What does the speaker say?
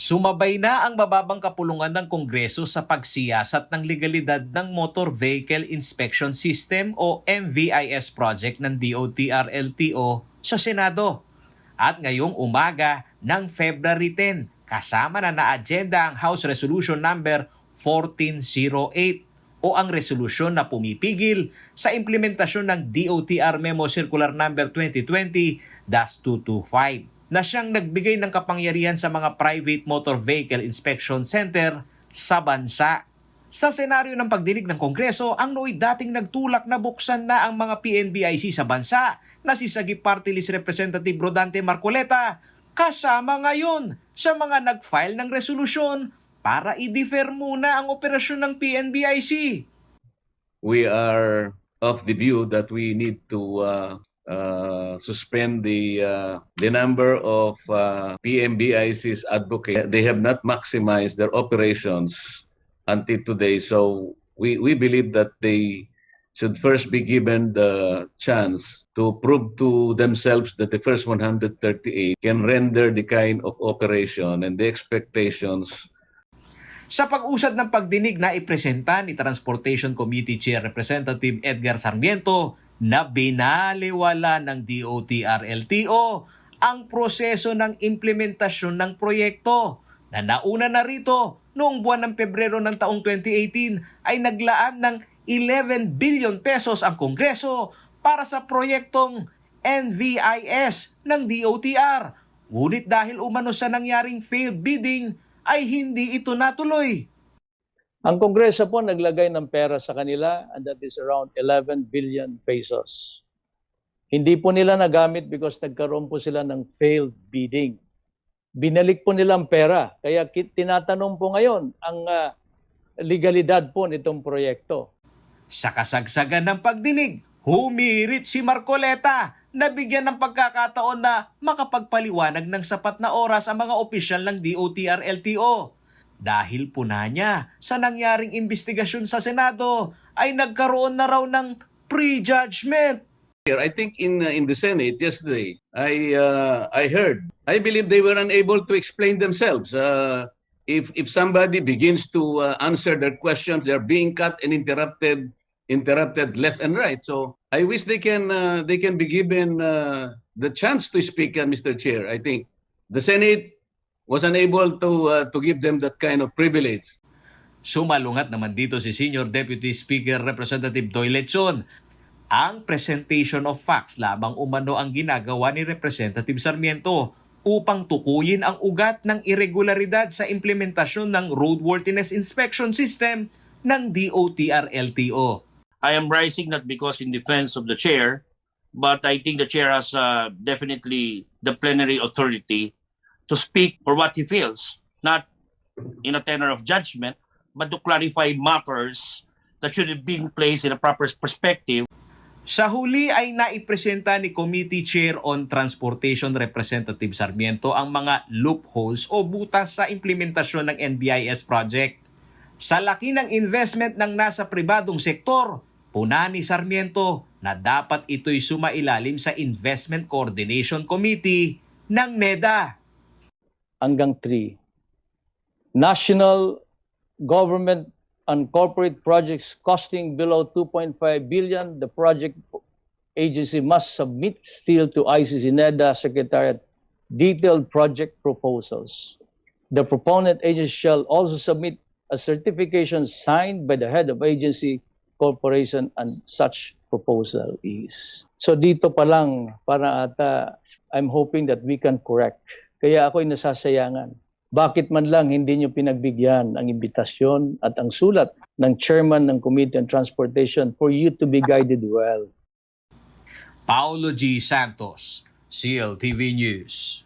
Sumabay na ang mababang kapulungan ng Kongreso sa pagsiyasat ng legalidad ng Motor Vehicle Inspection System o MVIS project ng DOTR-LTO sa Senado. At ngayong umaga ng February 10, kasama na agenda ang House Resolution number 1408 o ang resolusyon na pumipigil sa implementasyon ng DOTR Memo Circular number 2020-225 na siyang nagbigay ng kapangyarihan sa mga private motor vehicle inspection center sa bansa. Sa senaryo ng pagdinig ng Kongreso, ang NOY dating nagtulak na buksan na ang mga PNBIC sa bansa na si Sagip Party List Representative Rodante Marcoleta kasama ngayon sa mga nag-file ng resolusyon para i-defer muna ang operasyon ng PNBIC. We are of the view that we need to suspend the number of PMBIC's advocates. They have not maximized their operations until today, so we believe that they should first be given the chance to prove to themselves that the first 138 can render the kind of operation and the expectations. Sa pag-usad ng pagdinig na ipresenta ni Transportation Committee Chair Representative Edgar Sarmiento na binaliwala ng DOTR-LTO ang proseso ng implementasyon ng proyekto na nauna na rito noong buwan ng Pebrero ng taong 2018 ay naglaan ng 11 billion pesos ang Kongreso para sa proyektong NVIS ng DOTR. Ngunit dahil umano sa nangyaring failed bidding ay hindi ito natuloy. Ang Kongreso po naglagay ng pera sa kanila and that is around 11 billion pesos. Hindi po nila nagamit because nagkaroon po sila ng failed bidding. Binalik po nila ang pera. Kaya tinatanong po ngayon ang legalidad po nitong proyekto. Sa kasagsagan ng pagdinig, humirit si Marcoleta na bigyan ng pagkakataon na makapagpaliwanag ng sapat na oras ang mga opisyal ng DOTR-LTO. Dahil po na niya sa nangyaring investigasyon sa Senado ay nagkaroon na raw ng prejudgment. I think in the Senate yesterday, I heard. I believe they were unable to explain themselves. If somebody begins to answer their questions, they're being cut and interrupted left and right. So I wish they can be given the chance to speak, Mr. Chair. I think the Senate was unable to give them that kind of privilege. Sumalungat naman dito si Senior Deputy Speaker Representative Doy Lechon. Ang presentation of facts lamang umano ang ginagawa ni Representative Sarmiento upang tukuyin ang ugat ng irregularidad sa implementasyon ng roadworthiness inspection system ng DOTR-LTO. I am rising not because in defense of the chair, but I think the chair has definitely the plenary authority to speak for what he feels, not in a tenor of judgment, but to clarify matters that should be placed in a proper perspective. Sa huli ay naipresenta ni Committee Chair on Transportation Representative Sarmiento ang mga loopholes o butas sa implementasyon ng NBIS project. Sa laki ng investment ng nasa pribadong sektor, puna ni Sarmiento na dapat ito'y sumailalim sa Investment Coordination Committee ng NEDA. Hanggang 3. National government and corporate projects costing below 2.5 billion, the project agency must submit still to ICC NEDA Secretariat detailed project proposals. The proponent agency shall also submit a certification signed by the head of agency, corporation, and such proposal is. So dito pa lang, para ata, I'm hoping that we can correct. Kaya ako'y nasasayangan. Bakit man lang hindi nyo pinagbigyan ang imbitasyon at ang sulat ng chairman ng Committee on Transportation for you to be guided well? Paulo G. Santos, CLTV News.